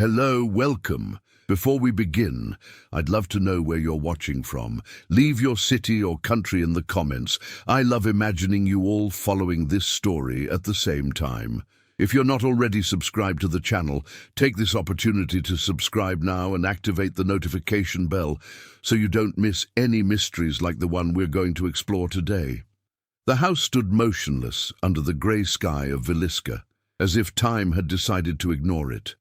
Hello, welcome. Before we begin, I'd love to know where you're watching from. Leave your city or country in the comments. I love imagining you all following this story at the same time. If you're not already subscribed to the channel, take this opportunity to subscribe now and activate the notification bell so you don't miss any mysteries like the one we're going to explore today. The house stood motionless under the grey sky of Villisca, as if time had decided to ignore it.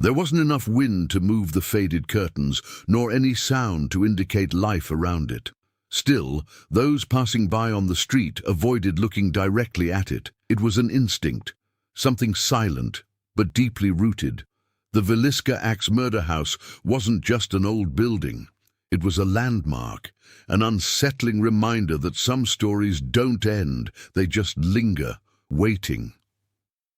There wasn't enough wind to move the faded curtains, nor any sound to indicate life around it. Still, those passing by on the street avoided looking directly at it. It was an instinct, something silent, but deeply rooted. The Villisca Axe murder house wasn't just an old building. It was a landmark, an unsettling reminder that some stories don't end, they just linger, waiting.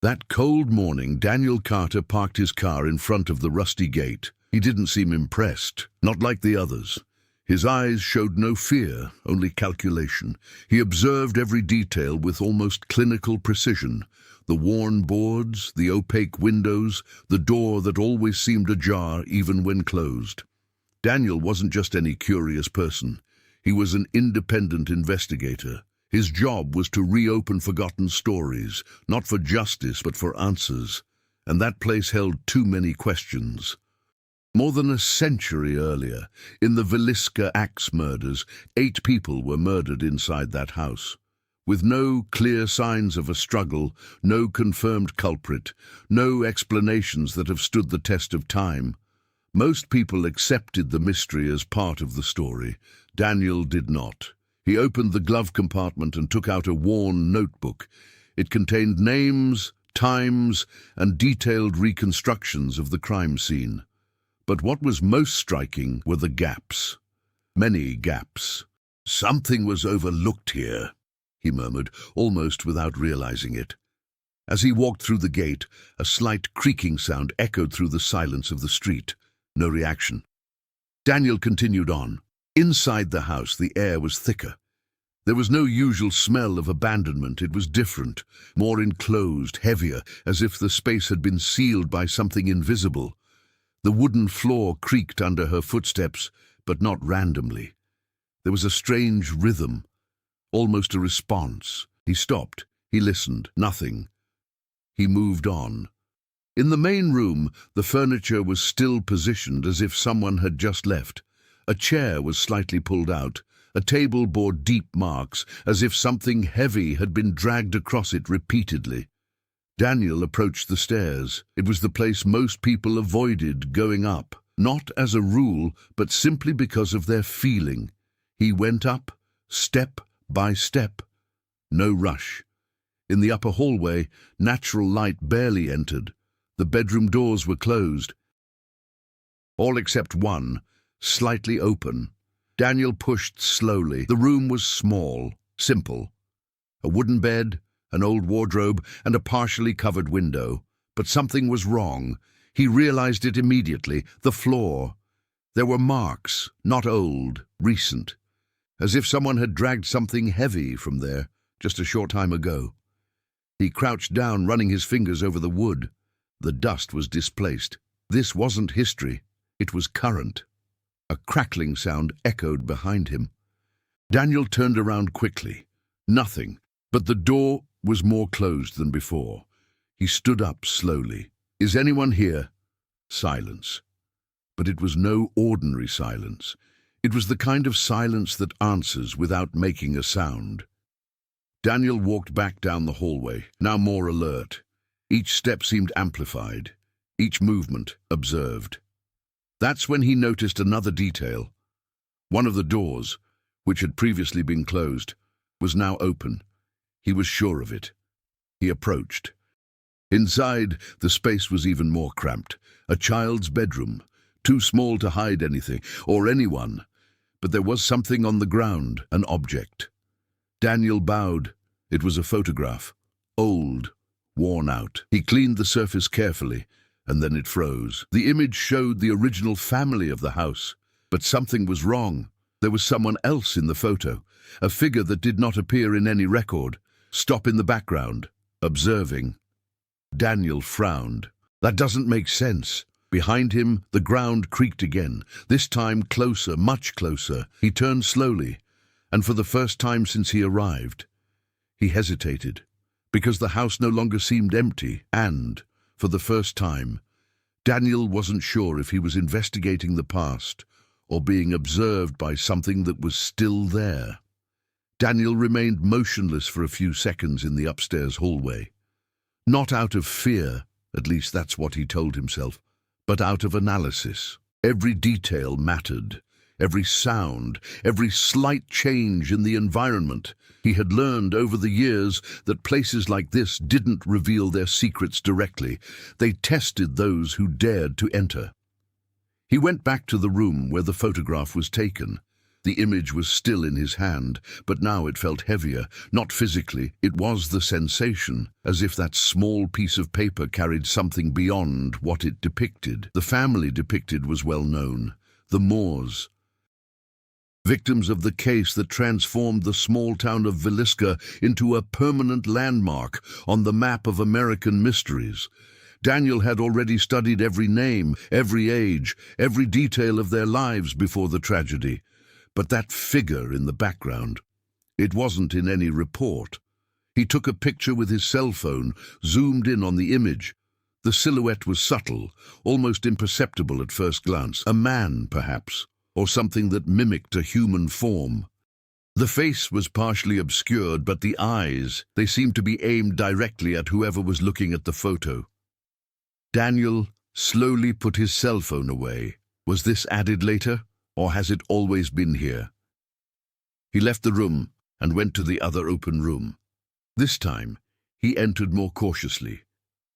That cold morning, Daniel Carter parked his car in front of the rusty gate. He didn't seem impressed, not like the others. His eyes showed no fear, only calculation. He observed every detail with almost clinical precision. The worn boards, the opaque windows, the door that always seemed ajar even when closed. Daniel wasn't just any curious person. He was an independent investigator. His job was to reopen forgotten stories, not for justice but for answers, and that place held too many questions. More than a century earlier, in the Villisca Axe murders, 8 people were murdered inside that house. With no clear signs of a struggle, no confirmed culprit, no explanations that have stood the test of time. Most people accepted the mystery as part of the story. Daniel did not. He opened the glove compartment and took out a worn notebook. It contained names, times, and detailed reconstructions of the crime scene. But what was most striking were the gaps. Many gaps. "Something was overlooked here," he murmured, almost without realizing it. As he walked through the gate, a slight creaking sound echoed through the silence of the street. No reaction. Daniel continued on. Inside the house, the air was thicker. There was no usual smell of abandonment. It was different, more enclosed, heavier, as if the space had been sealed by something invisible. The wooden floor creaked under her footsteps, but not randomly. There was a strange rhythm, almost a response. He stopped. He listened. Nothing. He moved on. In the main room, the furniture was still positioned as if someone had just left. A chair was slightly pulled out. A table bore deep marks, as if something heavy had been dragged across it repeatedly. Daniel approached the stairs. It was the place most people avoided going up, not as a rule, but simply because of their feeling. He went up, step by step. No rush. In the upper hallway, natural light barely entered. The bedroom doors were closed. All except one, slightly open. Daniel pushed slowly. The room was small, simple. A wooden bed, an old wardrobe, and a partially covered window. But something was wrong. He realized it immediately. The floor. There were marks, not old, recent, as if someone had dragged something heavy from there just a short time ago. He crouched down, running his fingers over the wood. The dust was displaced. This wasn't history. It was current. A crackling sound echoed behind him. Daniel turned around quickly. Nothing, but the door was more closed than before. He stood up slowly. "Is anyone here?" Silence. But it was no ordinary silence. It was the kind of silence that answers without making a sound. Daniel walked back down the hallway, now more alert. Each step seemed amplified, each movement observed. That's when he noticed another detail. One of the doors, which had previously been closed, was now open. He was sure of it. He approached. Inside, the space was even more cramped. A child's bedroom, too small to hide anything, or anyone. But there was something on the ground, an object. Daniel bowed. It was a photograph. Old, worn out. He cleaned the surface carefully, and then it froze. The image showed the original family of the house, but something was wrong. There was someone else in the photo, a figure that did not appear in any record. Stop in the background, observing. Daniel frowned. "That doesn't make sense." Behind him, the ground creaked again, this time closer, much closer. He turned slowly, and for the first time since he arrived, he hesitated, because the house no longer seemed empty, and, for the first time, Daniel wasn't sure if he was investigating the past or being observed by something that was still there. Daniel remained motionless for a few seconds in the upstairs hallway. Not out of fear, at least that's what he told himself, but out of analysis. Every detail mattered, every sound, every slight change in the environment. He had learned over the years that places like this didn't reveal their secrets directly. They tested those who dared to enter. He went back to the room where the photograph was taken. The image was still in his hand, but now it felt heavier, not physically. It was the sensation, as if that small piece of paper carried something beyond what it depicted. The family depicted was well known, the Moores, victims of the case that transformed the small town of Villisca into a permanent landmark on the map of American mysteries. Daniel had already studied every name, every age, every detail of their lives before the tragedy. But that figure in the background, it wasn't in any report. He took a picture with his cell phone, zoomed in on the image. The silhouette was subtle, almost imperceptible at first glance. A man, perhaps, or something that mimicked a human form. The face was partially obscured, but the eyes, they seemed to be aimed directly at whoever was looking at the photo. Daniel slowly put his cell phone away. Was this added later? Or has it always been here? He left the room and went to the other open room. This time, he entered more cautiously.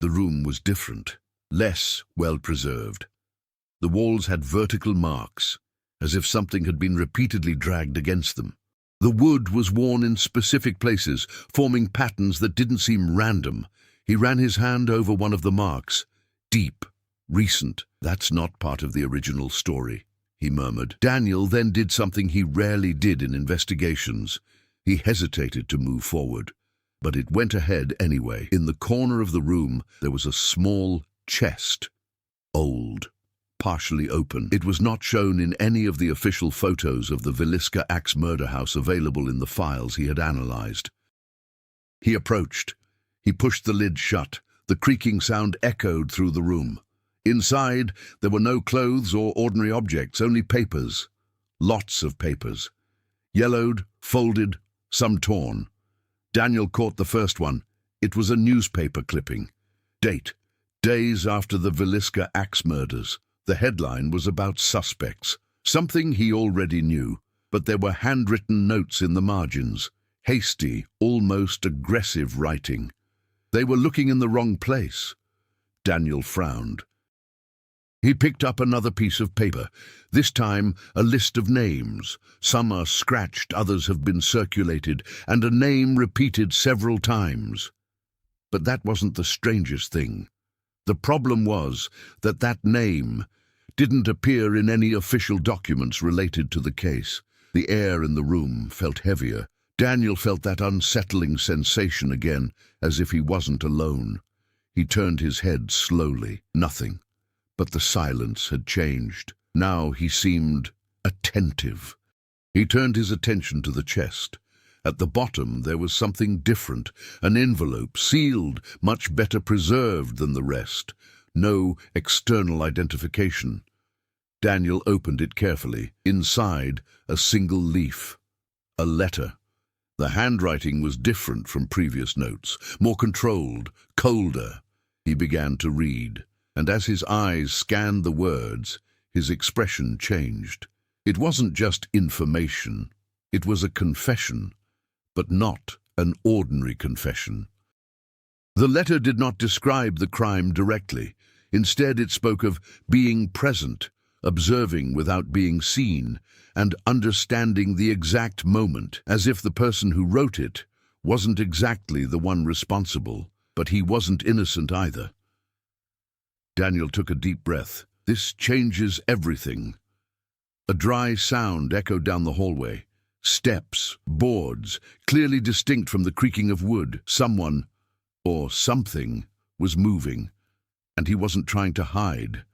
The room was different, less well-preserved. The walls had vertical marks, as if something had been repeatedly dragged against them. The wood was worn in specific places, forming patterns that didn't seem random. He ran his hand over one of the marks. Deep, recent. That's not part of the original story, he murmured. Daniel then did something he rarely did in investigations. He hesitated to move forward, but it went ahead anyway. In the corner of the room, there was a small chest. Old, partially open. It was not shown in any of the official photos of the Villisca axe murder house available in the files he had analyzed. He approached. He pushed the lid shut. The creaking sound echoed through the room. Inside, there were no clothes or ordinary objects, only papers. Lots of papers. Yellowed, folded, some torn. Daniel caught the first one. It was a newspaper clipping. Date: days after the Villisca axe murders. The headline was about suspects. Something he already knew, but there were handwritten notes in the margins. Hasty, almost aggressive writing. They were looking in the wrong place. Daniel frowned. He picked up another piece of paper, this time a list of names. Some are scratched, others have been circulated, and a name repeated several times. But that wasn't the strangest thing. The problem was that that name didn't appear in any official documents related to the case. The air in the room felt heavier. Daniel felt that unsettling sensation again, as if he wasn't alone. He turned his head slowly. Nothing. But the silence had changed. Now he seemed attentive. He turned his attention to the chest. At the bottom there was something different, an envelope, sealed, much better preserved than the rest. No external identification. Daniel opened it carefully. Inside, a single leaf. A letter. The handwriting was different from previous notes, more controlled, colder. He began to read. And as his eyes scanned the words, his expression changed. It wasn't just information. It was a confession, but not an ordinary confession. The letter did not describe the crime directly. Instead, it spoke of being present, observing without being seen, and understanding the exact moment, as if the person who wrote it wasn't exactly the one responsible, but he wasn't innocent either. Daniel took a deep breath. This changes everything. A dry sound echoed down the hallway. Steps, boards, clearly distinct from the creaking of wood. Someone, or something, was moving, and he wasn't trying to hide.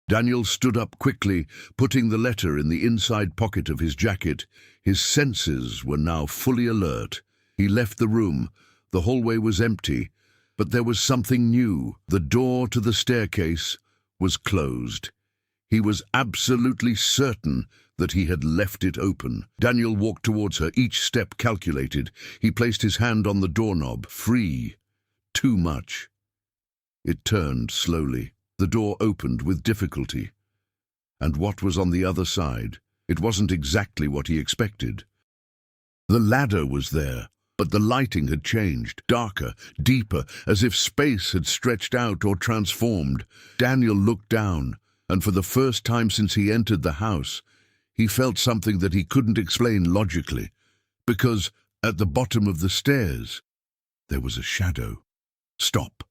Daniel stood up quickly, putting the letter in the inside pocket of his jacket. His senses were now fully alert. He left the room. The hallway was empty, but there was something new. The door to the staircase was closed. He was absolutely certain that he had left it open. Daniel walked towards her, each step calculated. He placed his hand on the doorknob. Free. Too much. It turned slowly. The door opened with difficulty. And what was on the other side? It wasn't exactly what he expected. The ladder was there, but the lighting had changed, darker, deeper, as if space had stretched out or transformed. Daniel looked down, and for the first time since he entered the house, he felt something that he couldn't explain logically, because at the bottom of the stairs, there was a shadow. Stop.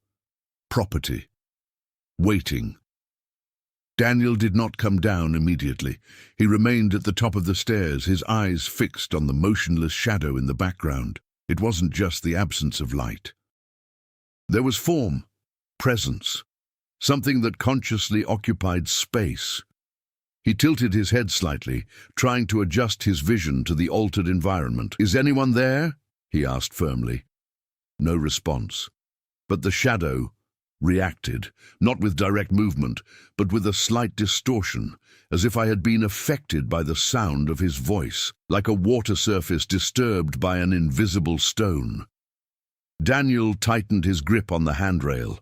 Property. Waiting. Daniel did not come down immediately. He remained at the top of the stairs, his eyes fixed on the motionless shadow in the background. It wasn't just the absence of light. There was form, presence, something that consciously occupied space. He tilted his head slightly, trying to adjust his vision to the altered environment. "Is anyone there?" he asked firmly. No response. But the shadow reacted, not with direct movement, but with a slight distortion, as if I had been affected by the sound of his voice, like a water surface disturbed by an invisible stone. Daniel tightened his grip on the handrail.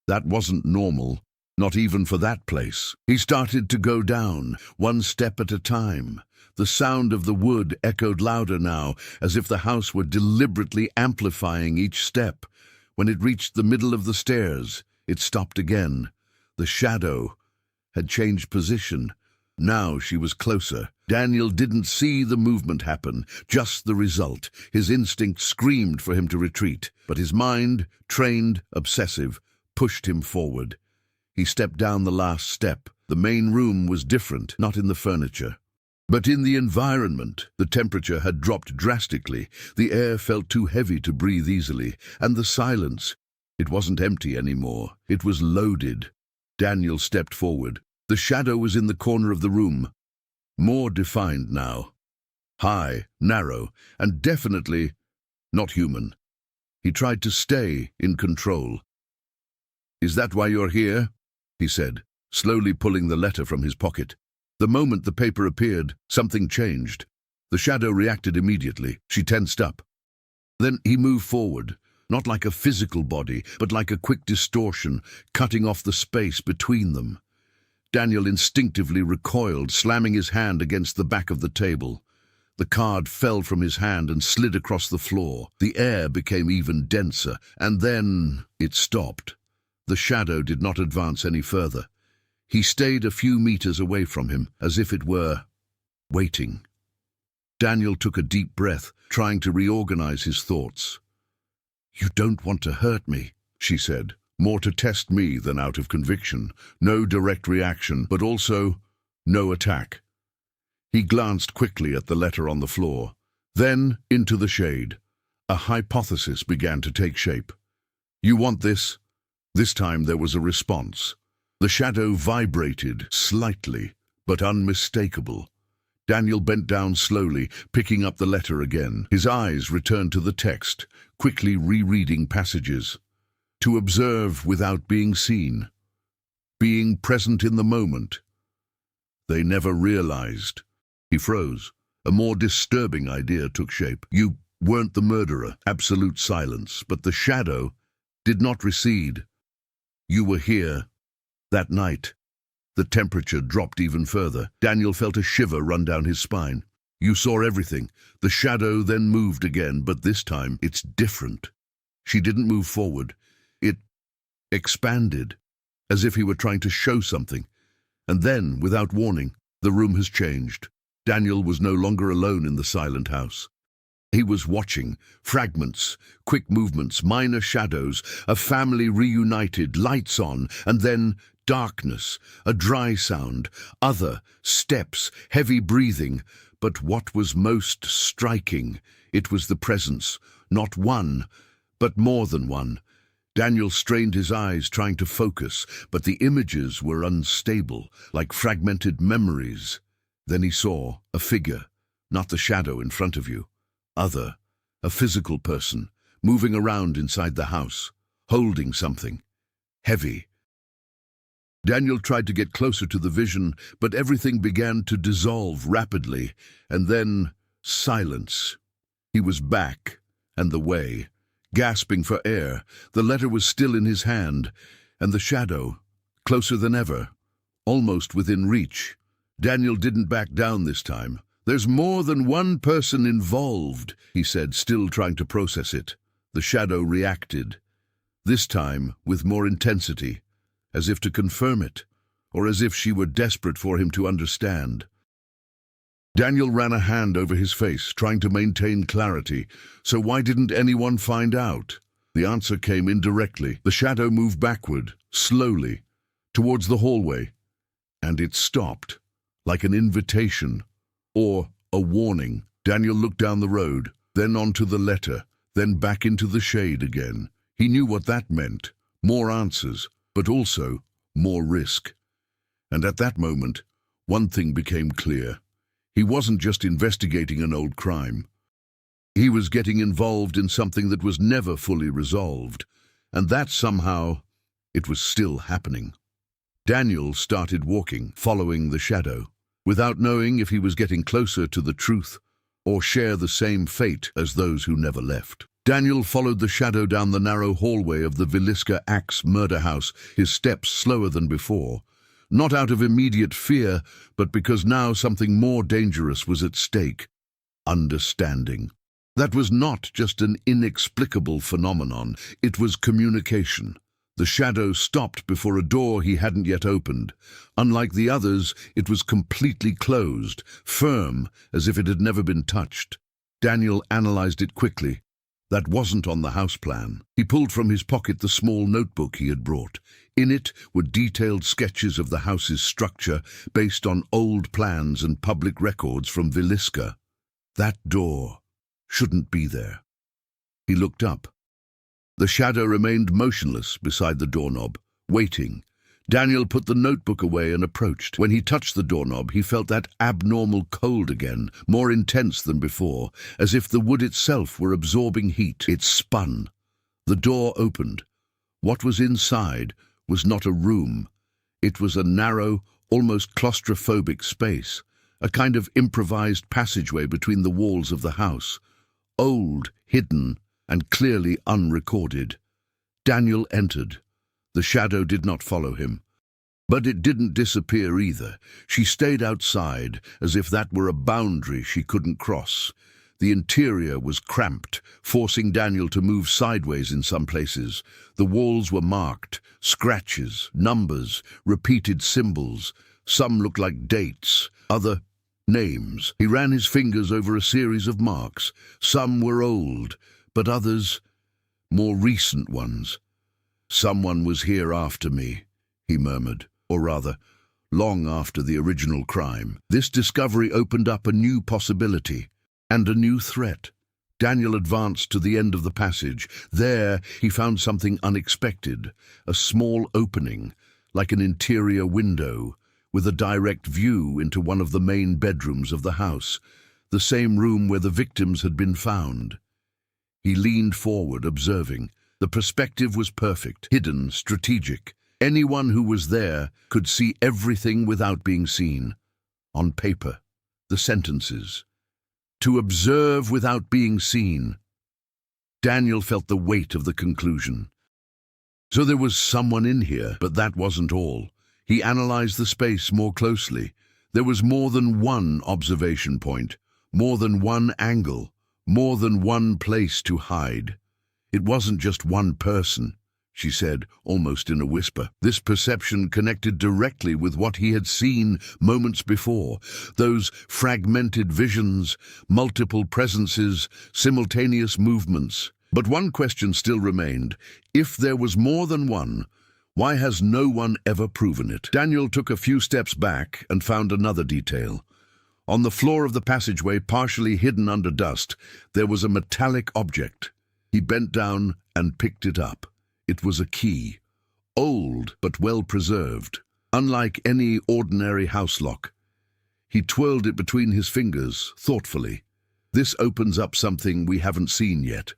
That wasn't normal, not even for that place. He started to go down, one step at a time. The sound of the wood echoed louder now, as if the house were deliberately amplifying each step. When it reached the middle of the stairs, it stopped again. The shadow had changed position. Now she was closer. Daniel didn't see the movement happen, just the result. His instinct screamed for him to retreat, but his mind, trained, obsessive, pushed him forward. He stepped down the last step. The main room was different, not in the furniture, but in the environment. The temperature had dropped drastically. The air felt too heavy to breathe easily, and the silence. It wasn't empty anymore. It was loaded. Daniel stepped forward. The shadow was in the corner of the room, more defined now. High, narrow, and definitely not human. He tried to stay in control. "Is that why you're here?" he said, slowly pulling the letter from his pocket. The moment the paper appeared, something changed. The shadow reacted immediately. She tensed up. Then he moved forward, not like a physical body, but like a quick distortion, cutting off the space between them. Daniel instinctively recoiled, slamming his hand against the back of the table. The card fell from his hand and slid across the floor. The air became even denser, and then it stopped. The shadow did not advance any further. He stayed a few meters away from him, as if it were waiting. Daniel took a deep breath, trying to reorganize his thoughts. "You don't want to hurt me," she said, more to test me than out of conviction. No direct reaction, but also no attack. He glanced quickly at the letter on the floor, then into the shade. A hypothesis began to take shape. "You want this?" This time there was a response. The shadow vibrated slightly, but unmistakable. Daniel bent down slowly, picking up the letter again. His eyes returned to the text, quickly rereading passages. To observe without being seen. Being present in the moment. They never realized. He froze. A more disturbing idea took shape. "You weren't the murderer." Absolute silence, but the shadow did not recede. "You were here. That night." The temperature dropped even further. Daniel felt a shiver run down his spine. "You saw everything." The shadow then moved again, but this time it's different. She didn't move forward. It expanded, as if he were trying to show something. And then, without warning, the room has changed. Daniel was no longer alone in the silent house. He was watching fragments, quick movements, minor shadows, a family reunited, lights on, and then darkness, a dry sound, other steps, heavy breathing. But what was most striking, it was the presence, not one, but more than one. Daniel strained his eyes, trying to focus, but the images were unstable, like fragmented memories. Then he saw a figure, not the shadow in front of you. A physical person, moving around inside the house, holding something heavy. Daniel tried to get closer to the vision, but everything began to dissolve rapidly, and then silence. He was back, and the way. Gasping for air, the letter was still in his hand, and the shadow, closer than ever, almost within reach. Daniel didn't back down this time. "There's more than one person involved," he said, still trying to process it. The shadow reacted, this time with more intensity, as if to confirm it, or as if she were desperate for him to understand. Daniel ran a hand over his face, trying to maintain clarity. So why didn't anyone find out? The answer came indirectly. The shadow moved backward, slowly, towards the hallway, and it stopped, like an invitation, or a warning. Daniel looked down the road, then onto the letter, then back into the shade again. He knew what that meant. More answers, but also more risk. And at that moment, one thing became clear. He wasn't just investigating an old crime. He was getting involved in something that was never fully resolved, and that somehow, it was still happening. Daniel started walking, following the shadow, without knowing if he was getting closer to the truth or share the same fate as those who never left. Daniel followed the shadow down the narrow hallway of the Villisca axe murder house, his steps slower than before. Not out of immediate fear, but because now something more dangerous was at stake. Understanding. That was not just an inexplicable phenomenon, it was communication. The shadow stopped before a door he hadn't yet opened. Unlike the others, it was completely closed, firm, as if it had never been touched. Daniel analyzed it quickly. That wasn't on the house plan. He pulled from his pocket the small notebook he had brought. In it were detailed sketches of the house's structure based on old plans and public records from Villisca. That door shouldn't be there. He looked up. The shadow remained motionless beside the doorknob, waiting. Daniel put the notebook away and approached. When he touched the doorknob, he felt that abnormal cold again, more intense than before, as if the wood itself were absorbing heat. It spun. The door opened. What was inside was not a room. It was a narrow, almost claustrophobic space, a kind of improvised passageway between the walls of the house. Old, hidden, and clearly unrecorded. Daniel entered. The shadow did not follow him. But it didn't disappear either. She stayed outside, as if that were a boundary she couldn't cross. The interior was cramped, forcing Daniel to move sideways in some places. The walls were marked, scratches, numbers, repeated symbols. Some looked like dates, other names. He ran his fingers over a series of marks. Some were old, but others more recent ones. "Someone was here after me," he murmured, or rather, long after the original crime. This discovery opened up a new possibility and a new threat. Daniel advanced to the end of the passage. There he found something unexpected, a small opening, like an interior window, with a direct view into one of the main bedrooms of the house, the same room where the victims had been found. He leaned forward, observing. The perspective was perfect, hidden, strategic. Anyone who was there could see everything without being seen. On paper, the sentences. To observe without being seen. Daniel felt the weight of the conclusion. So there was someone in here, but that wasn't all. He analyzed the space more closely. There was more than one observation point, more than one angle, more than one place to hide. "It wasn't just one person," she said, almost in a whisper. This perception connected directly with what he had seen moments before. Those fragmented visions, multiple presences, simultaneous movements. But one question still remained. If there was more than one, why has no one ever proven it? Daniel took a few steps back and found another detail. On the floor of the passageway, partially hidden under dust, there was a metallic object. He bent down and picked it up. It was a key, old but well preserved, unlike any ordinary house lock. He twirled it between his fingers, thoughtfully. This opens up something we haven't seen yet.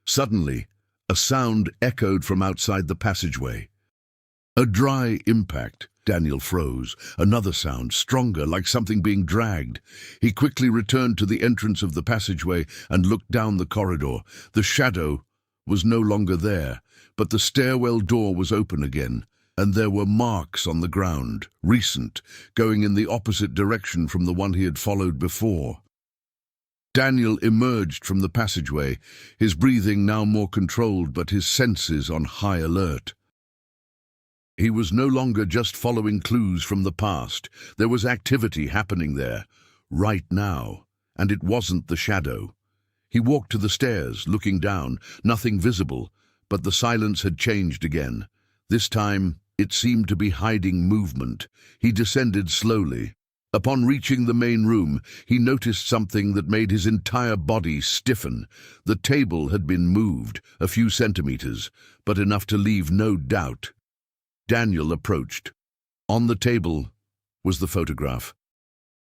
Suddenly, a sound echoed from outside the passageway. A dry impact. Daniel froze. Another sound, stronger, like something being dragged. He quickly returned to the entrance of the passageway and looked down the corridor. The shadow was no longer there, but the stairwell door was open again, and there were marks on the ground, recent, going in the opposite direction from the one he had followed before. Daniel emerged from the passageway, his breathing now more controlled but his senses on high alert. He was no longer just following clues from the past. There was activity happening there, right now, and it wasn't the shadow. He walked to the stairs, looking down, nothing visible, but the silence had changed again. This time, it seemed to be hiding movement. He descended slowly. Upon reaching the main room, he noticed something that made his entire body stiffen. The table had been moved, a few centimeters, but enough to leave no doubt. Daniel approached. On the table was the photograph.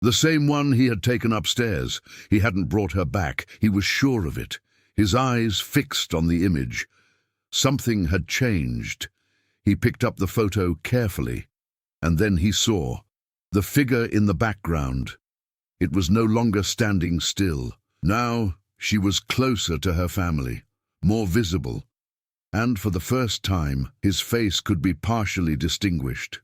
The same one he had taken upstairs. He hadn't brought her back. He was sure of it. His eyes fixed on the image. Something had changed. He picked up the photo carefully, and then he saw the figure in the background. It was no longer standing still. Now she was closer to her family, more visible. And for the first time, his face could be partially distinguished.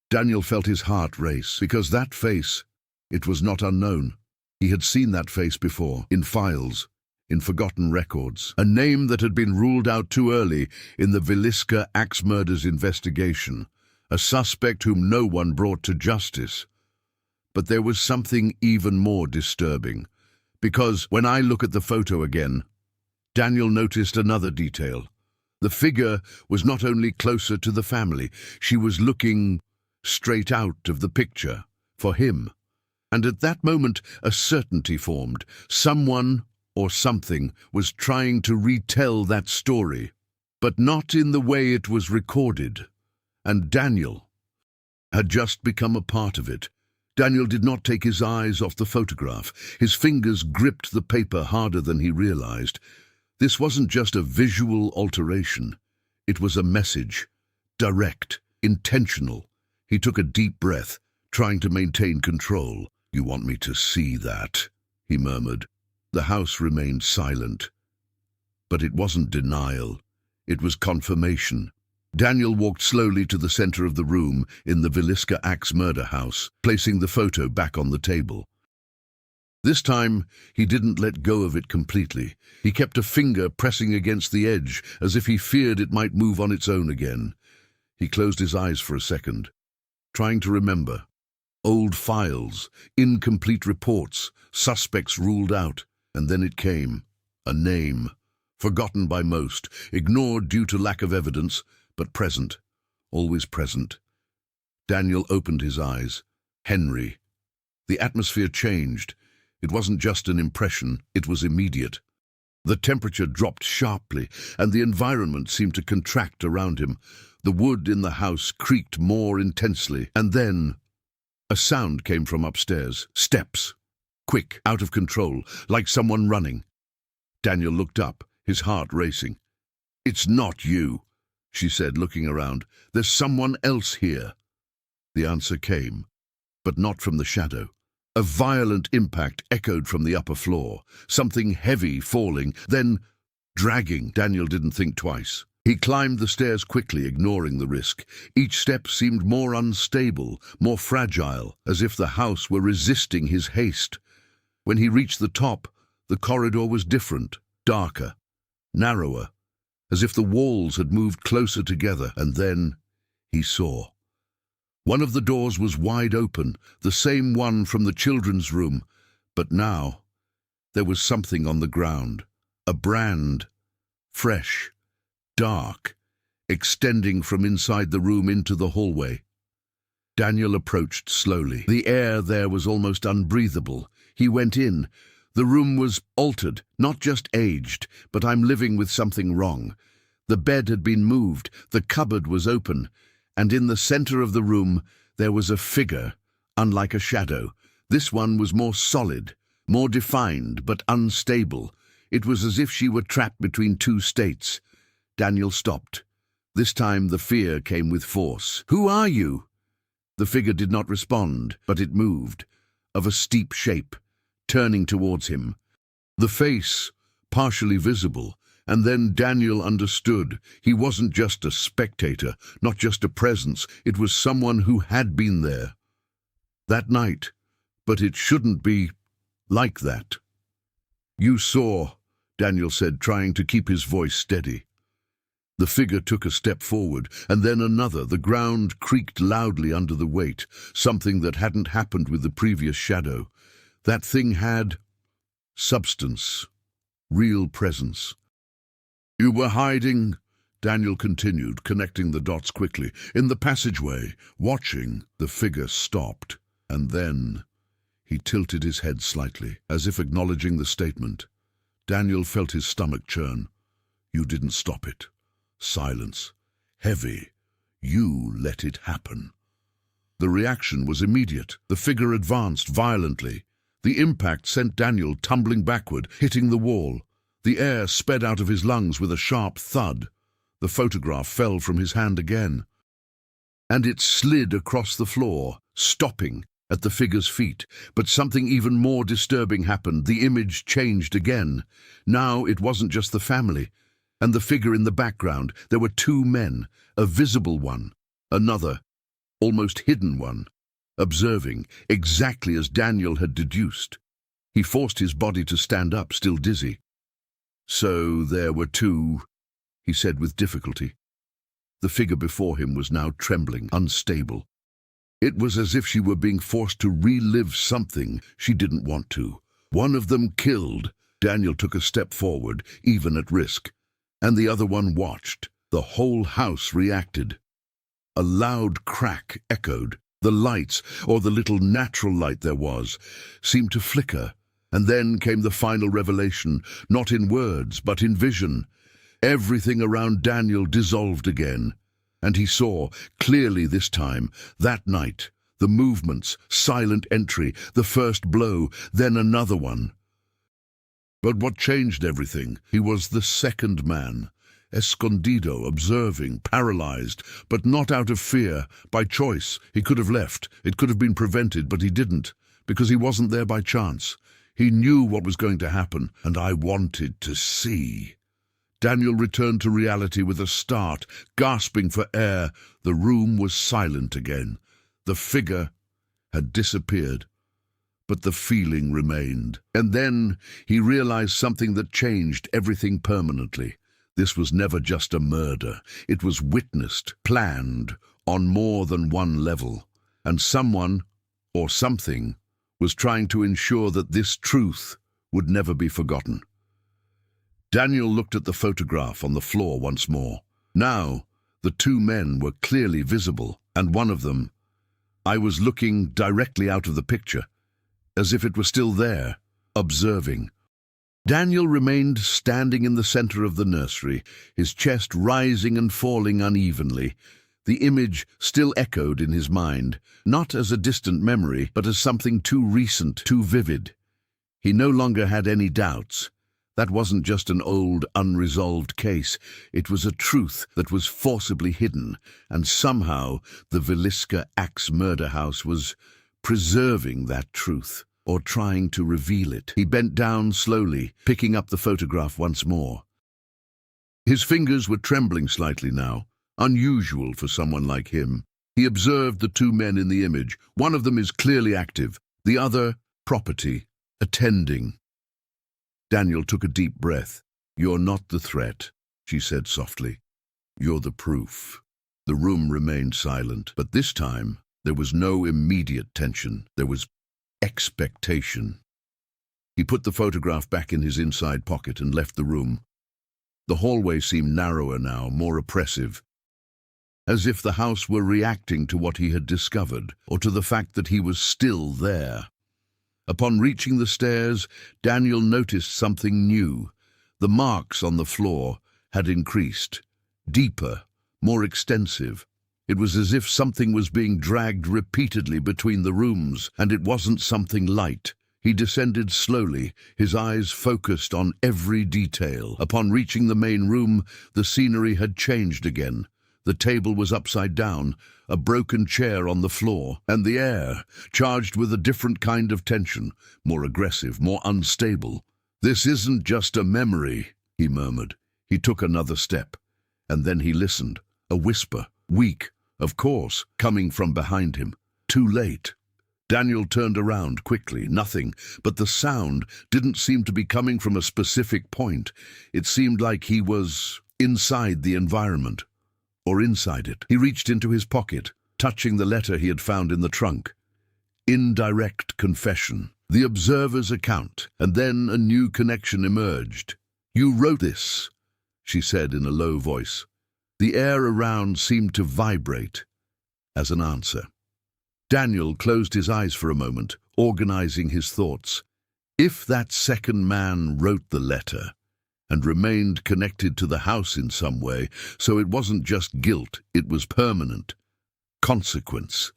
Daniel felt his heart race, because that face, it was not unknown. He had seen that face before, in files, in forgotten records, a name that had been ruled out too early in the Villisca axe murders investigation, a suspect whom no one brought to justice. But there was something even more disturbing, because when I look at the photo again, Daniel noticed another detail. The figure was not only closer to the family, she was looking straight out of the picture, for him. And at that moment, a certainty formed. Someone or something was trying to retell that story, but not in the way it was recorded. And Daniel had just become a part of it. Daniel did not take his eyes off the photograph. His fingers gripped the paper harder than he realized. This wasn't just a visual alteration. It was a message, direct, intentional. He took a deep breath, trying to maintain control. "You want me to see that?" he murmured. The house remained silent. But it wasn't denial. It was confirmation. Daniel walked slowly to the center of the room in the Villisca axe murder house, placing the photo back on the table. This time, he didn't let go of it completely. He kept a finger pressing against the edge, as if he feared it might move on its own again. He closed his eyes for a second, trying to remember. Old files, incomplete reports, suspects ruled out, and then it came. A name, forgotten by most, ignored due to lack of evidence, but present, always present. Daniel opened his eyes. Henry. The atmosphere changed. It wasn't just an impression, it was immediate. The temperature dropped sharply, and the environment seemed to contract around him. The wood in the house creaked more intensely, and then a sound came from upstairs. Steps. Quick, out of control, like someone running. Daniel looked up, his heart racing. "It's not you," she said, looking around. "There's someone else here." The answer came, but not from the shadow. A violent impact echoed from the upper floor, something heavy falling, then dragging. Daniel didn't think twice. He climbed the stairs quickly, ignoring the risk. Each step seemed more unstable, more fragile, as if the house were resisting his haste. When he reached the top, the corridor was different, darker, narrower, as if the walls had moved closer together, and then he saw. One of the doors was wide open, the same one from the children's room, but now there was something on the ground, a brand, fresh, dark, extending from inside the room into the hallway. Daniel approached slowly. The air there was almost unbreathable. He went in. The room was altered, not just aged, but I'm living with something wrong. The bed had been moved, the cupboard was open, and in the center of the room there was a figure, unlike a shadow. This one was more solid, more defined, but unstable. It was as if she were trapped between two states. Daniel stopped. This time the fear came with force. "Who are you?" The figure did not respond, but it moved, of a steep shape, turning towards him. The face, partially visible, and then Daniel understood. He wasn't just a spectator, not just a presence. It was someone who had been there that night. But it shouldn't be like that. "You saw," Daniel said, trying to keep his voice steady. The figure took a step forward, and then another. The ground creaked loudly under the weight, something that hadn't happened with the previous shadow. That thing had substance, real presence. "You were hiding," Daniel continued, connecting the dots quickly. "In the passageway, watching." The figure stopped, and then he tilted his head slightly, as if acknowledging the statement. Daniel felt his stomach churn. "You didn't stop it." Silence. Heavy. "You let it happen." The reaction was immediate. The figure advanced violently. The impact sent Daniel tumbling backward, hitting the wall. The air sped out of his lungs with a sharp thud. The photograph fell from his hand again, and it slid across the floor, stopping at the figure's feet. But something even more disturbing happened. The image changed again. Now it wasn't just the family and the figure in the background. There were two men, a visible one, another, almost hidden one, observing, exactly as Daniel had deduced. He forced his body to stand up, still dizzy. "So there were two," he said with difficulty. The figure before him was now trembling, unstable. It was as if she were being forced to relive something she didn't want to. "One of them killed." Daniel took a step forward, even at risk, and the other one watched. The whole house reacted. A loud crack echoed. The lights, or the little natural light there was, seemed to flicker. And then came the final revelation, not in words, but in vision. Everything around Daniel dissolved again, and he saw, clearly this time, that night, the movements, silent entry, the first blow, then another one. But what changed everything? He was the second man, escondido, observing, paralyzed, but not out of fear, by choice. He could have left, it could have been prevented, but he didn't, because he wasn't there by chance. He knew what was going to happen, and I wanted to see. Daniel returned to reality with a start, gasping for air. The room was silent again. The figure had disappeared, but the feeling remained. And then he realized something that changed everything permanently. This was never just a murder. It was witnessed, planned, on more than one level. And someone, or something, was trying to ensure that this truth would never be forgotten. Daniel looked at the photograph on the floor once more. Now, the two men were clearly visible, and one of them, I was looking directly out of the picture, as if it were still there, observing. Daniel remained standing in the center of the nursery, his chest rising and falling unevenly. The image still echoed in his mind, not as a distant memory, but as something too recent, too vivid. He no longer had any doubts. That wasn't just an old, unresolved case. It was a truth that was forcibly hidden, and somehow the Villisca axe murder house was preserving that truth, or trying to reveal it. He bent down slowly, picking up the photograph once more. His fingers were trembling slightly now, unusual for someone like him. He observed the two men in the image. One of them is clearly active, the other, property, attending. Daniel took a deep breath. "You're not the threat," she said softly. "You're the proof." The room remained silent, but this time there was no immediate tension. There was expectation. He put the photograph back in his inside pocket and left the room. The hallway seemed narrower now, more oppressive, as if the house were reacting to what he had discovered, or to the fact that he was still there. Upon reaching the stairs, Daniel noticed something new. The marks on the floor had increased, deeper, more extensive. It was as if something was being dragged repeatedly between the rooms, and it wasn't something light. He descended slowly, his eyes focused on every detail. Upon reaching the main room, the scenery had changed again. The table was upside down, a broken chair on the floor, and the air, charged with a different kind of tension, more aggressive, more unstable. "This isn't just a memory," he murmured. He took another step, and then he listened. A whisper, weak, of course, coming from behind him. Too late. Daniel turned around quickly. Nothing, but the sound didn't seem to be coming from a specific point. It seemed like he was inside the environment, or inside it. He reached into his pocket, touching the letter he had found in the trunk. Indirect confession. The observer's account, and then a new connection emerged. "You wrote this," she said in a low voice. The air around seemed to vibrate as an answer. Daniel closed his eyes for a moment, organizing his thoughts. If that second man wrote the letter and remained connected to the house in some way, so it wasn't just guilt, it was permanent. Consequence.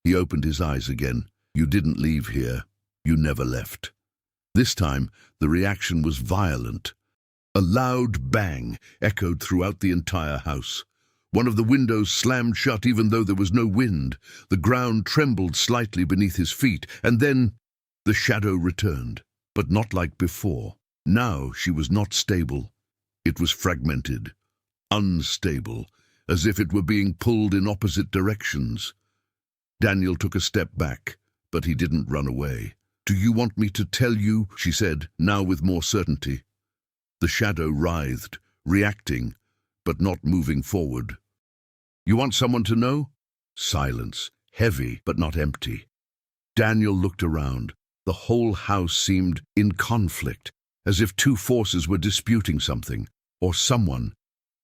He opened his eyes again. "You didn't leave here. You never left." This time, the reaction was violent. A loud bang echoed throughout the entire house. One of the windows slammed shut even though there was no wind. The ground trembled slightly beneath his feet, and then the shadow returned, but not like before. Now she was not stable. It was fragmented, unstable, as if it were being pulled in opposite directions. Daniel took a step back, but he didn't run away. "Do you want me to tell you?" she said, now with more certainty. The shadow writhed, reacting, but not moving forward. "You want someone to know?" Silence, heavy but not empty. Daniel looked around. The whole house seemed in conflict, as if two forces were disputing something, or someone.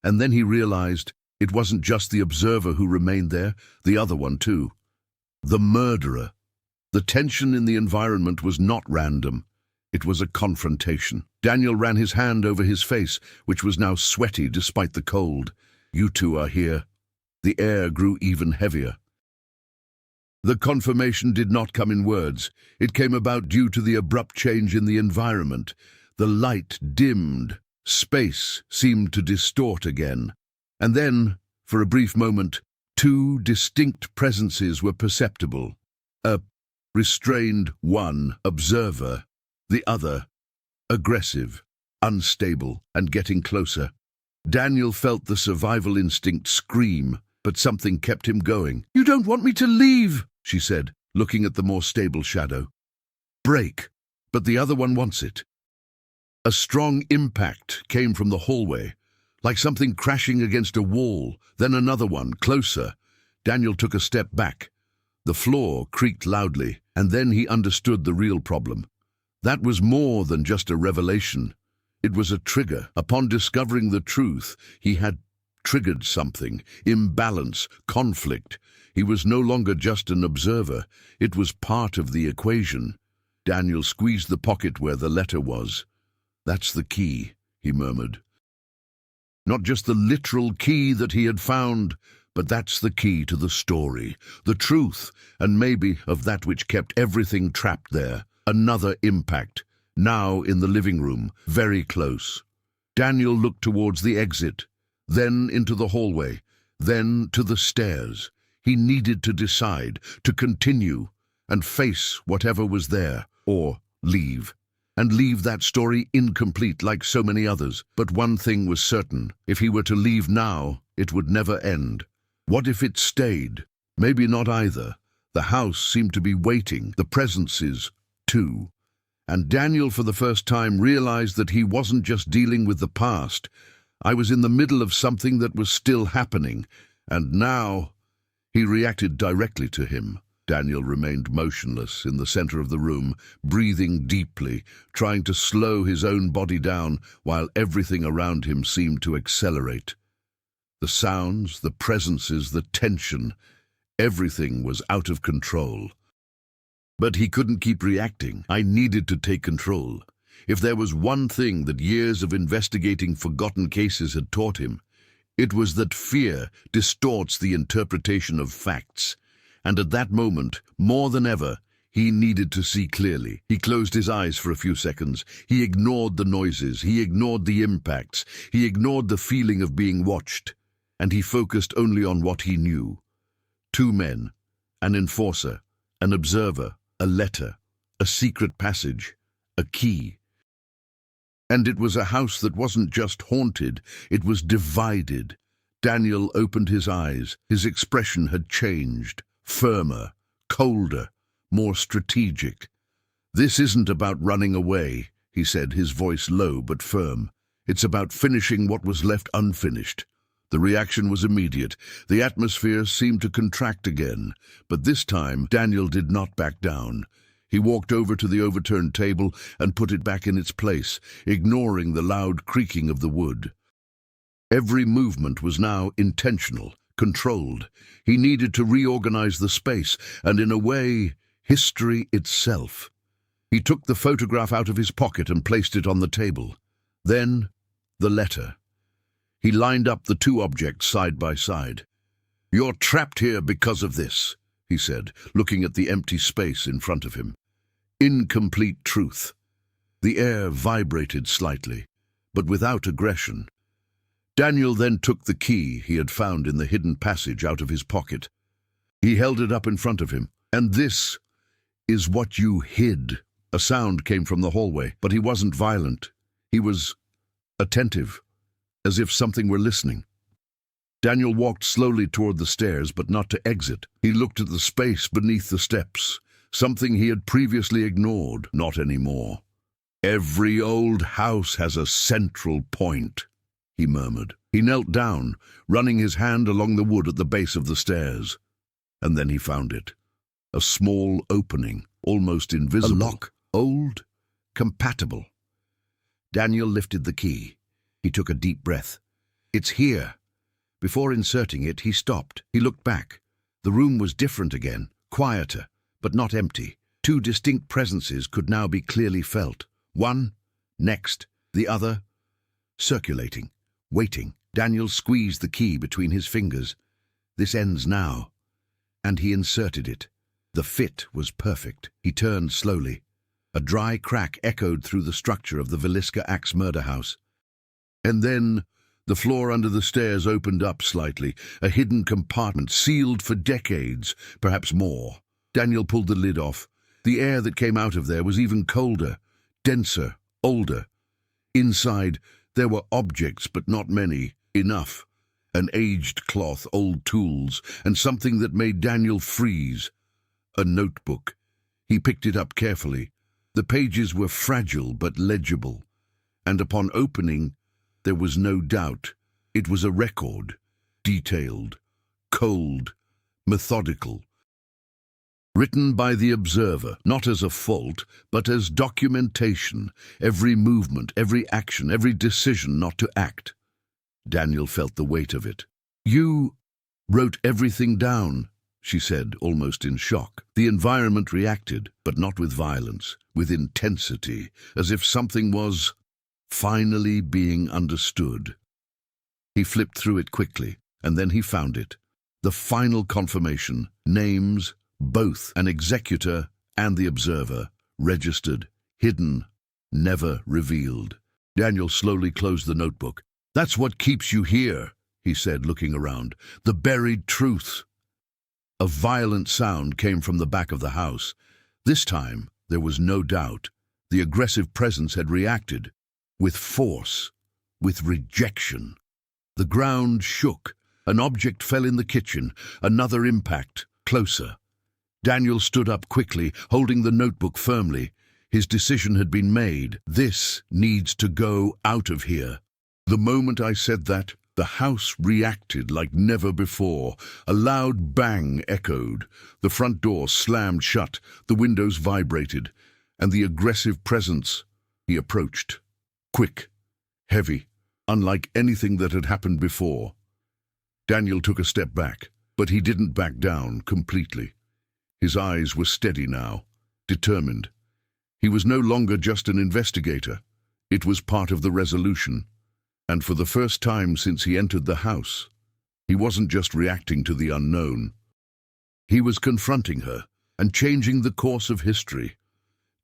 And then he realized it wasn't just the observer who remained there, the other one too. The murderer. The tension in the environment was not random. It was a confrontation. Daniel ran his hand over his face, which was now sweaty despite the cold. "You two are here." The air grew even heavier. The confirmation did not come in words. It came about due to the abrupt change in the environment. The light dimmed. Space seemed to distort again. And then, for a brief moment, two distinct presences were perceptible. A restrained one, observer. The other, aggressive, unstable, and getting closer. Daniel felt the survival instinct scream, but something kept him going. "You don't want me to leave," she said, looking at the more stable shadow. "Break, but the other one wants it." A strong impact came from the hallway, like something crashing against a wall, then another one, closer. Daniel took a step back. The floor creaked loudly, and then he understood the real problem. That was more than just a revelation. It was a trigger. Upon discovering the truth, he had triggered something, imbalance, conflict. He was no longer just an observer. It was part of the equation. Daniel squeezed the pocket where the letter was. "That's the key," he murmured. Not just the literal key that he had found, but that's the key to the story, the truth, and maybe of that which kept everything trapped there. Another impact, now in the living room, very close. Daniel looked towards the exit, then into the hallway, then to the stairs. He needed to decide, to continue, and face whatever was there, or leave. And leave that story incomplete like so many others. But one thing was certain. If he were to leave now, it would never end. What if it stayed? Maybe not either. The house seemed to be waiting, the presences too. And Daniel for the first time realized that he wasn't just dealing with the past. I was in the middle of something that was still happening. And now he reacted directly to him. Daniel remained motionless in the center of the room, breathing deeply, trying to slow his own body down while everything around him seemed to accelerate. The sounds, the presences, the tension, everything was out of control. But he couldn't keep reacting. I needed to take control. If there was one thing that years of investigating forgotten cases had taught him, It was that fear distorts the interpretation of facts, and at that moment, more than ever, he needed to see clearly. He closed his eyes for a few seconds. He ignored the noises. He ignored the impacts. He ignored the feeling of being watched. And he focused only on what he knew. Two men, an enforcer, an observer, a letter, a secret passage, a key. And it was a house that wasn't just haunted, it was divided. Daniel opened his eyes. His expression had changed, firmer, colder, more strategic. "This isn't about running away," he said, his voice low but firm. "It's about finishing what was left unfinished." The reaction was immediate. The atmosphere seemed to contract again, but this time Daniel did not back down. He walked over to the overturned table and put it back in its place, ignoring the loud creaking of the wood. Every movement was now intentional, controlled. He needed to reorganize the space, and in a way, history itself. He took the photograph out of his pocket and placed it on the table. Then, the letter. He lined up the two objects side by side. "You're trapped here because of this," he said, looking at the empty space in front of him. Incomplete truth. The air vibrated slightly, but without aggression. Daniel then took the key he had found in the hidden passage out of his pocket. He held it up in front of him. "And this is what you hid." A sound came from the hallway, but he wasn't violent. He was attentive, as if something were listening. Daniel walked slowly toward the stairs, but not to exit. He looked at the space beneath the steps, something he had previously ignored, not anymore. "Every old house has a central point," he murmured. He knelt down, running his hand along the wood at the base of the stairs. And then he found it. A small opening, almost invisible. A lock, old, compatible. Daniel lifted the key. He took a deep breath. "It's here." Before inserting it, he stopped. He looked back. The room was different again, quieter, but not empty. Two distinct presences could now be clearly felt. One, next, the other, circulating, waiting. Daniel squeezed the key between his fingers. "This ends now." And he inserted it. The fit was perfect. He turned slowly. A dry crack echoed through the structure of the Villisca axe murder house. And then the floor under the stairs opened up slightly, a hidden compartment sealed for decades, perhaps more. Daniel pulled the lid off. The air that came out of there was even colder, denser, older. Inside, there were objects, but not many. Enough. An aged cloth, old tools, and something that made Daniel freeze. A notebook. He picked it up carefully. The pages were fragile but legible, and upon opening, there was no doubt. It was a record, detailed, cold, methodical. Written by the observer, not as a fault, but as documentation, every movement, every action, every decision not to act. Daniel felt the weight of it. "You wrote everything down," she said, almost in shock. The environment reacted, but not with violence, with intensity, as if something was finally being understood. He flipped through it quickly, and then he found it. The final confirmation, names, both an executor and the observer, registered, hidden, never revealed. Daniel slowly closed the notebook. "That's what keeps you here," he said, looking around. "The buried truth." A violent sound came from the back of the house. This time, there was no doubt. The aggressive presence had reacted, with force, with rejection. The ground shook. An object fell in the kitchen. Another impact, closer. Daniel stood up quickly, holding the notebook firmly. His decision had been made. "This needs to go out of here." The moment I said that, the house reacted like never before. A loud bang echoed. The front door slammed shut, the windows vibrated, and the aggressive presence, he approached. Quick, heavy, unlike anything that had happened before. Daniel took a step back, but he didn't back down completely. His eyes were steady now, determined. He was no longer just an investigator. It was part of the resolution. And for the first time since he entered the house, he wasn't just reacting to the unknown. He was confronting her and changing the course of history.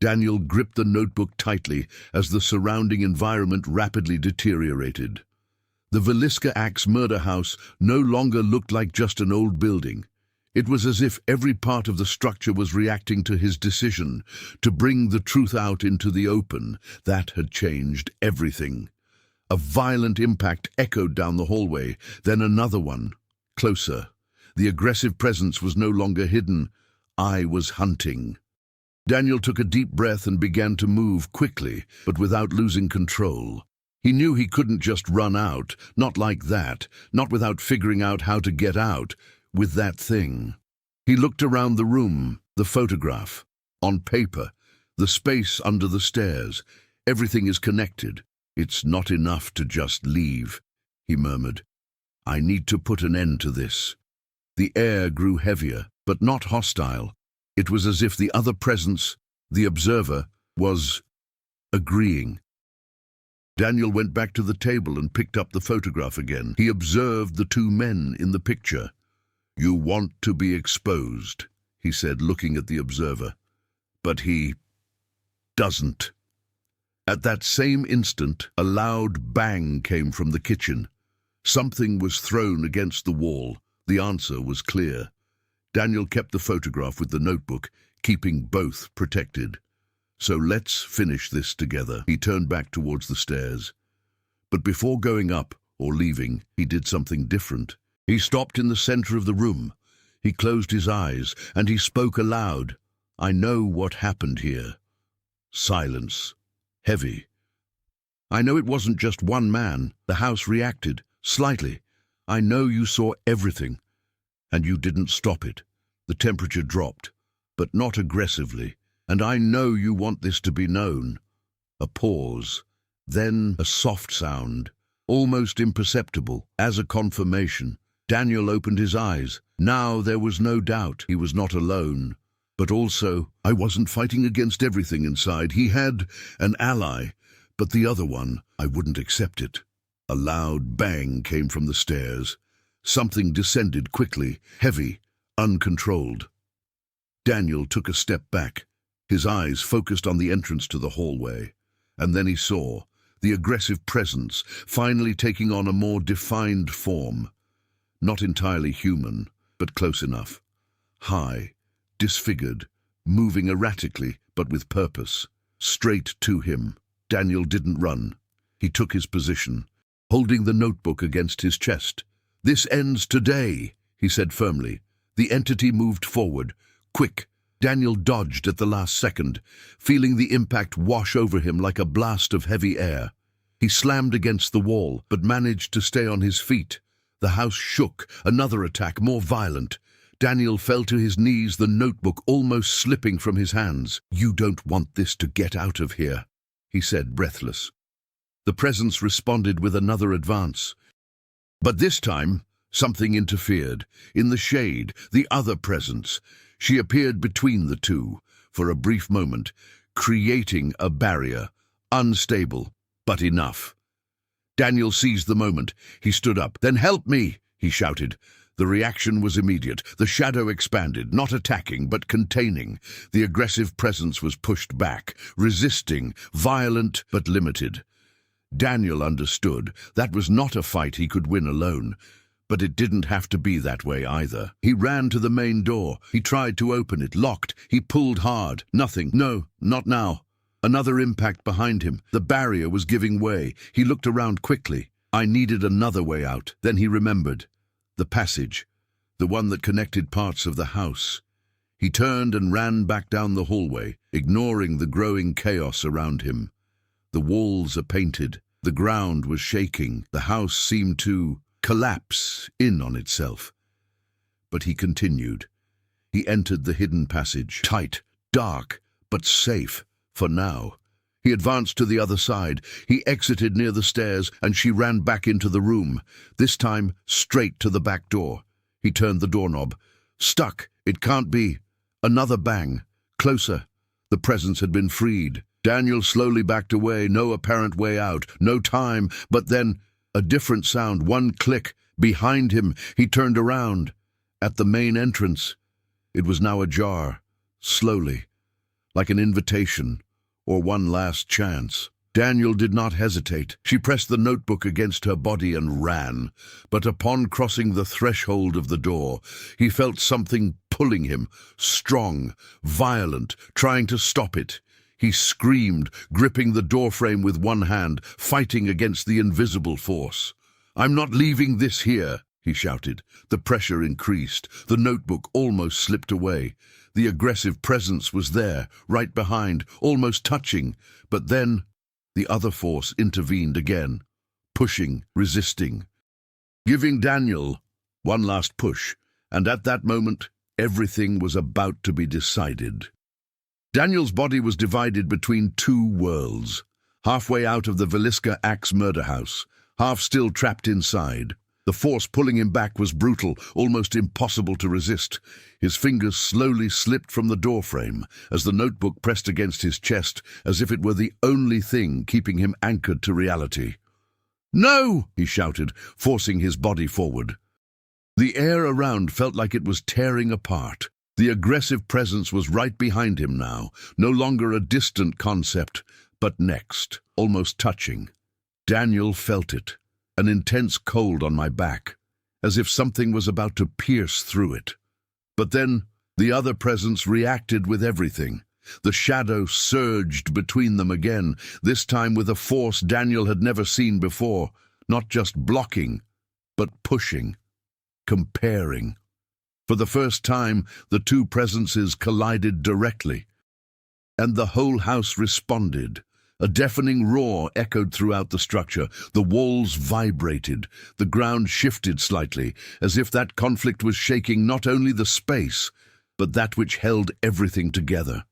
Daniel gripped the notebook tightly as the surrounding environment rapidly deteriorated. The Villisca Axe murder house no longer looked like just an old building. It was as if every part of the structure was reacting to his decision to bring the truth out into the open. That had changed everything. A violent impact echoed down the hallway, then another one, closer. The aggressive presence was no longer hidden. I was hunting. Daniel took a deep breath and began to move quickly, but without losing control. He knew he couldn't just run out, not like that, not without figuring out how to get out, with that thing. He looked around the room, the photograph, on paper, the space under the stairs. Everything is connected. It's not enough to just leave, he murmured. I need to put an end to this. The air grew heavier, but not hostile. It was as if the other presence, the observer, was agreeing. Daniel went back to the table and picked up the photograph again. He observed the two men in the picture. You want to be exposed, he said, looking at the observer. But he doesn't. At that same instant, a loud bang came from the kitchen. Something was thrown against the wall. The answer was clear. Daniel kept the photograph with the notebook, keeping both protected. So let's finish this together. He turned back towards the stairs. But before going up or leaving, he did something different. He stopped in the center of the room. He closed his eyes and he spoke aloud. I know what happened here. Silence. Heavy. I know it wasn't just one man. The house reacted, slightly. I know you saw everything, and you didn't stop it. The temperature dropped, but not aggressively, and I know you want this to be known. A pause, then a soft sound, almost imperceptible, as a confirmation. Daniel opened his eyes. Now there was no doubt he was not alone. But also, I wasn't fighting against everything inside. He had an ally, but the other one, I wouldn't accept it. A loud bang came from the stairs. Something descended quickly, heavy, uncontrolled. Daniel took a step back, his eyes focused on the entrance to the hallway. And then he saw the aggressive presence finally taking on a more defined form. Not entirely human, but close enough. High, disfigured, moving erratically, but with purpose. Straight to him. Daniel didn't run. He took his position, holding the notebook against his chest. This ends today, he said firmly. The entity moved forward. Quick. Daniel dodged at the last second, feeling the impact wash over him like a blast of heavy air. He slammed against the wall, but managed to stay on his feet. The house shook. Another attack, more violent. Daniel fell to his knees, the notebook almost slipping from his hands. You don't want this to get out of here, he said, breathless. The presence responded with another advance. But this time, something interfered. In the shade, the other presence. She appeared between the two, for a brief moment, creating a barrier. Unstable, but enough. Daniel seized the moment. He stood up. Then help me, he shouted. The reaction was immediate. The shadow expanded, not attacking, but containing. The aggressive presence was pushed back, resisting, violent, but limited. Daniel understood that was not a fight he could win alone, but it didn't have to be that way either. He ran to the main door. He tried to open it, locked. He pulled hard. Nothing. No, not now. Another impact behind him. The barrier was giving way. He looked around quickly. I needed another way out. Then he remembered. The passage, the one that connected parts of the house. He turned and ran back down the hallway, ignoring the growing chaos around him. The walls are painted. The ground was shaking. The house seemed to collapse in on itself. But he continued. He entered the hidden passage. Tight, dark, but safe, for now. He advanced to the other side. He exited near the stairs, and she ran back into the room, this time straight to the back door. He turned the doorknob. Stuck. It can't be. Another bang. Closer. The presence had been freed. Daniel slowly backed away, no apparent way out, no time, but then A different sound, one click. Behind him, he turned around. At the main entrance, it was now ajar, slowly, like an invitation, or one last chance. Daniel did not hesitate. She pressed the notebook against her body and ran. But upon crossing the threshold of the door, he felt something pulling him, strong, violent, trying to stop it. He screamed, gripping the doorframe with one hand, fighting against the invisible force. "I'm not leaving this here," he shouted. The pressure increased. The notebook almost slipped away. The aggressive presence was there, right behind, almost touching. But then the other force intervened again, pushing, resisting, giving Daniel one last push. And at that moment, everything was about to be decided. Daniel's body was divided between two worlds, halfway out of the Villisca axe murder house, half still trapped inside. The force pulling him back was brutal, almost impossible to resist. His fingers slowly slipped from the doorframe as the notebook pressed against his chest, as if it were the only thing keeping him anchored to reality. "No!" he shouted, forcing his body forward. The air around felt like it was tearing apart. The aggressive presence was right behind him now, no longer a distant concept, but next, almost touching. Daniel felt it, an intense cold on my back, as if something was about to pierce through it. But then the other presence reacted with everything. The shadow surged between them again, this time with a force Daniel had never seen before, not just blocking, but pushing, comparing. For the first time, the two presences collided directly, and the whole house responded. A deafening roar echoed throughout the structure. The walls vibrated. The ground shifted slightly, as if that conflict was shaking not only the space, but that which held everything together.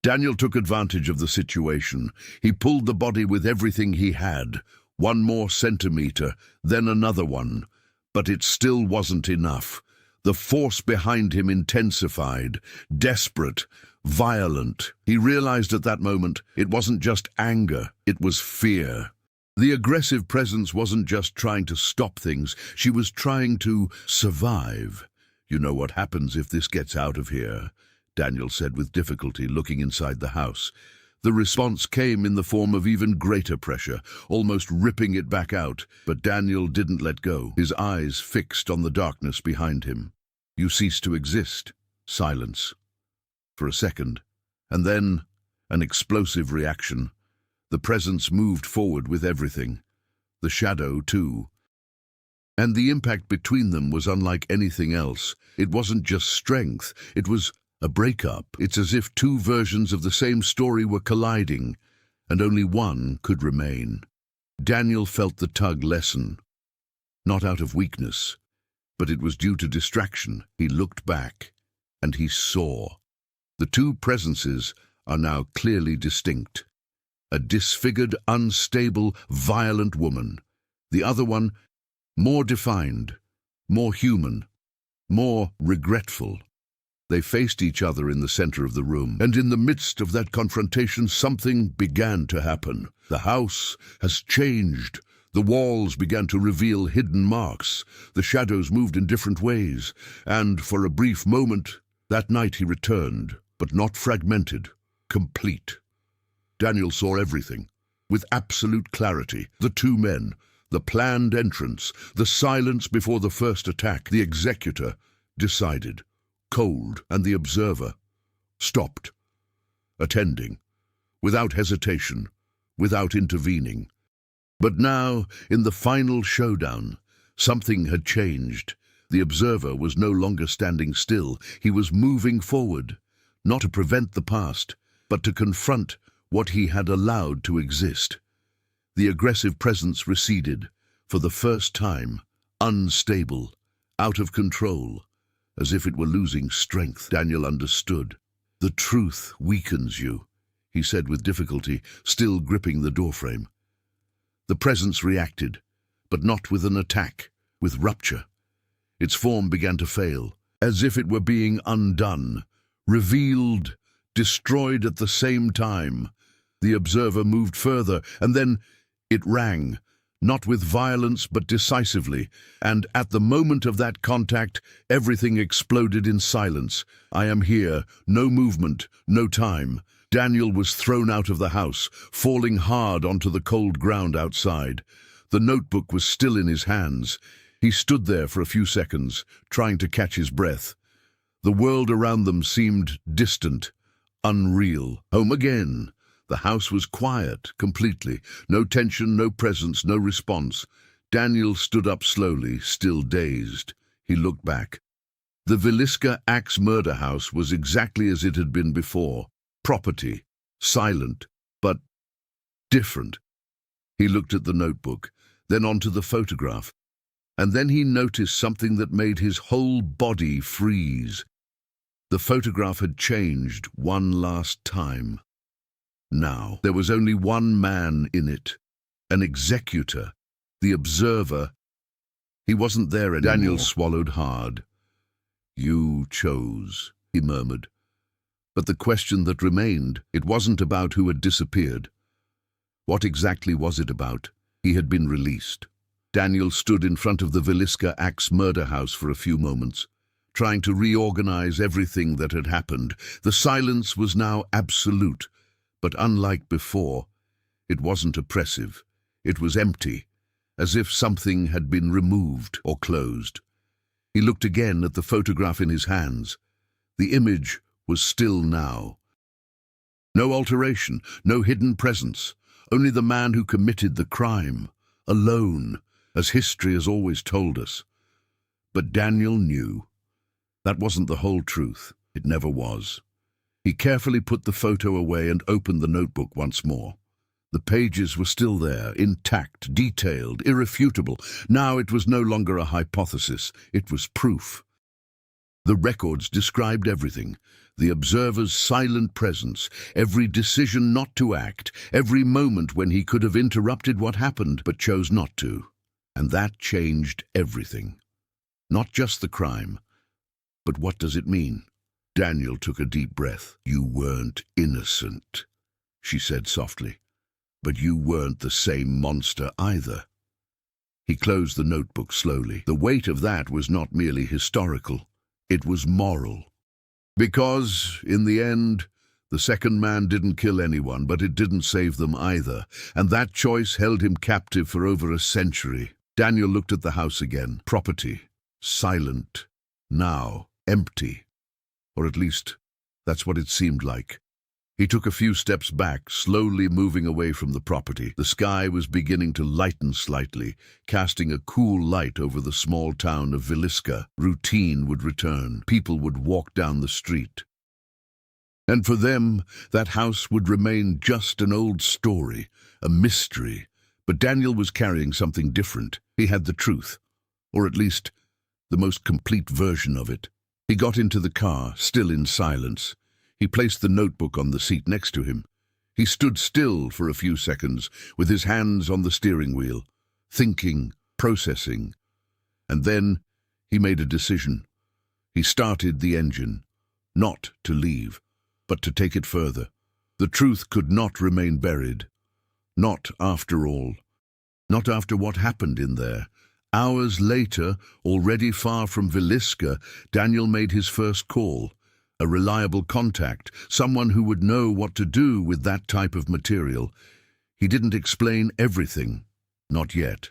Daniel took advantage of the situation. He pulled the body with everything he had. One more centimeter, then another one. But it still wasn't enough. The force behind him intensified, desperate, violent. He realized at that moment it wasn't just anger, it was fear. The aggressive presence wasn't just trying to stop things, she was trying to survive. "You know what happens if this gets out of here," Daniel said with difficulty, looking inside the house. The response came in the form of even greater pressure, almost ripping it back out. But Daniel didn't let go, his eyes fixed on the darkness behind him. "You cease to exist." Silence. For a second, and then an explosive reaction. The presence moved forward with everything. The shadow, too. And the impact between them was unlike anything else. It wasn't just strength, it was a breakup. It's as if two versions of the same story were colliding, and only one could remain. Daniel felt the tug lessen, not out of weakness, but it was due to distraction. He looked back, and he saw. The two presences are now clearly distinct. A disfigured, unstable, violent woman. The other one, more defined, more human, more regretful. They faced each other in the center of the room, and in the midst of that confrontation, something began to happen. The house has changed. The walls began to reveal hidden marks. The shadows moved in different ways, and for a brief moment, that night he returned, but not fragmented, complete. Daniel saw everything, with absolute clarity. The two men, the planned entrance, the silence before the first attack. The executor decided. Cold, and the observer stopped, attending, without hesitation, without intervening. But now, in the final showdown, something had changed. The observer was no longer standing still. He was moving forward, not to prevent the past, but to confront what he had allowed to exist. The aggressive presence receded, for the first time, unstable, out of control. As if it were losing strength. Daniel understood. "The truth weakens you," he said with difficulty, still gripping the doorframe. The presence reacted, but not with an attack, with rupture. Its form began to fail, as if it were being undone, revealed, destroyed at the same time. The observer moved further, and then it rang, not with violence but decisively, and at the moment of that contact, everything exploded in silence. I am here, no movement, no time. Daniel was thrown out of the house, falling hard onto the cold ground outside. The notebook was still in his hands. He stood there for a few seconds, trying to catch his breath. The world around them seemed distant, unreal. Home again. The house was quiet, completely. No tension, no presence, no response. Daniel stood up slowly, still dazed. He looked back. The Villisca axe murder house was exactly as it had been before. Property, silent, but different. He looked at the notebook, then onto the photograph, and then he noticed something that made his whole body freeze. The photograph had changed one last time. Now, there was only one man in it, an executor, the observer. He wasn't there anymore. Daniel swallowed hard. "You chose," he murmured. But the question that remained, it wasn't about who had disappeared. What exactly was it about? He had been released. Daniel stood in front of the Villisca axe murder house for a few moments, trying to reorganize everything that had happened. The silence was now absolute, but unlike before, it wasn't oppressive. It was empty, as if something had been removed or closed. He looked again at the photograph in his hands. The image was still now. No alteration, no hidden presence, only the man who committed the crime, alone, as history has always told us. But Daniel knew. That wasn't the whole truth. It never was. He carefully put the photo away and opened the notebook once more. The pages were still there, intact, detailed, irrefutable. Now it was no longer a hypothesis. It was proof. The records described everything. The observer's silent presence, every decision not to act, every moment when he could have interrupted what happened but chose not to. And that changed everything. Not just the crime, but what does it mean? Daniel took a deep breath. "You weren't innocent," she said softly. "But you weren't the same monster either." He closed the notebook slowly. The weight of that was not merely historical. It was moral. Because, in the end, the second man didn't kill anyone, but it didn't save them either. And that choice held him captive for over a century. Daniel looked at the house again. Property. Silent. Now empty. Or at least, that's what it seemed like. He took a few steps back, slowly moving away from the property. The sky was beginning to lighten slightly, casting a cool light over the small town of Villisca. Routine would return. People would walk down the street. And for them, that house would remain just an old story, a mystery. But Daniel was carrying something different. He had the truth, or at least the most complete version of it. He got into the car, still in silence. He placed the notebook on the seat next to him. He stood still for a few seconds, with his hands on the steering wheel, thinking, processing. And then he made a decision. He started the engine, not to leave, but to take it further. The truth could not remain buried. Not after all. Not after what happened in there. Hours later, already far from Villisca, Daniel made his first call. A reliable contact, someone who would know what to do with that type of material. He didn't explain everything, not yet.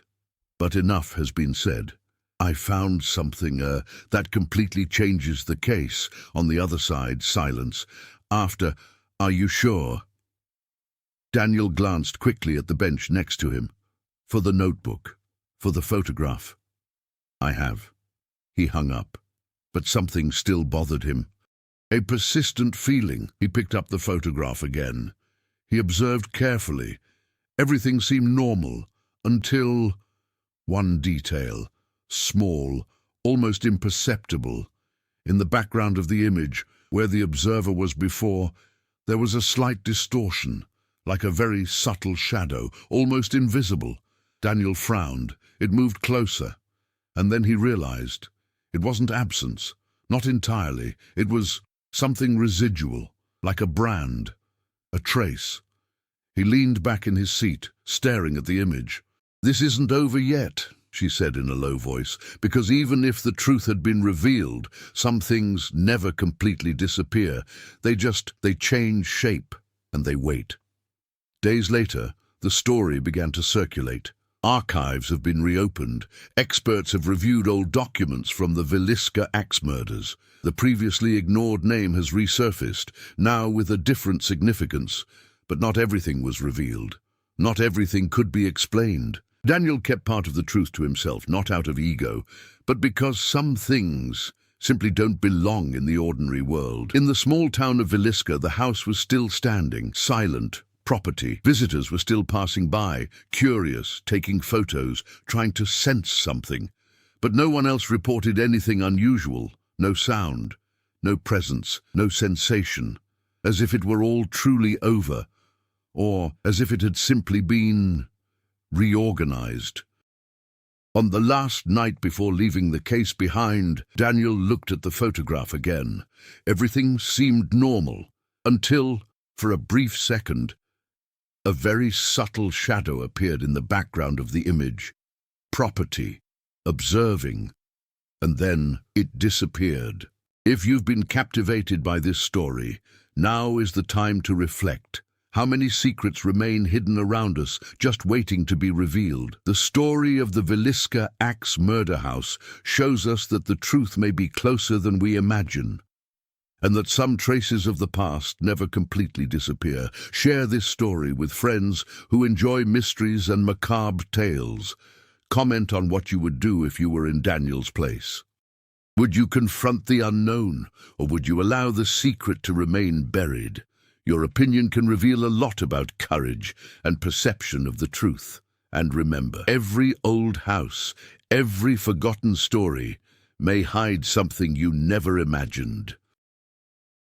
But enough has been said. "I found something that completely changes the case." On the other side, silence. After, "Are you sure?" Daniel glanced quickly at the bench next to him. "For the notebook, for the photograph." "I have." He hung up, but something still bothered him. A persistent feeling. He picked up the photograph again. He observed carefully. Everything seemed normal, until one detail, small, almost imperceptible. In the background of the image, where the observer was before, there was a slight distortion, like a very subtle shadow, almost invisible. Daniel frowned. It moved closer. And then he realized. It wasn't absence, not entirely. It was something residual, like a brand, a trace. He leaned back in his seat, staring at the image. "This isn't over yet," she said in a low voice, "because even if the truth had been revealed, some things never completely disappear. They change shape, and they wait." Days later, the story began to circulate. Archives have been reopened. Experts have reviewed old documents from the Villisca axe murders. The previously ignored name has resurfaced, now with a different significance. But not everything was revealed. Not everything could be explained. Daniel kept part of the truth to himself, not out of ego, but because some things simply don't belong in the ordinary world. In the small town of Villisca, the house was still standing, silent, property. Visitors were still passing by, curious, taking photos, trying to sense something. But no one else reported anything unusual. No sound, no presence, no sensation. As if it were all truly over, or as if it had simply been reorganized. On the last night before leaving the case behind, Daniel looked at the photograph again. Everything seemed normal, until, for a brief second, a very subtle shadow appeared in the background of the image. Property, observing, and then it disappeared. If you've been captivated by this story, now is the time to reflect. How many secrets remain hidden around us, just waiting to be revealed? The story of the Villisca axe murder house shows us that the truth may be closer than we imagine, and that some traces of the past never completely disappear. Share this story with friends who enjoy mysteries and macabre tales. Comment on what you would do if you were in Daniel's place. Would you confront the unknown, or would you allow the secret to remain buried? Your opinion can reveal a lot about courage and perception of the truth. And remember, every old house, every forgotten story may hide something you never imagined.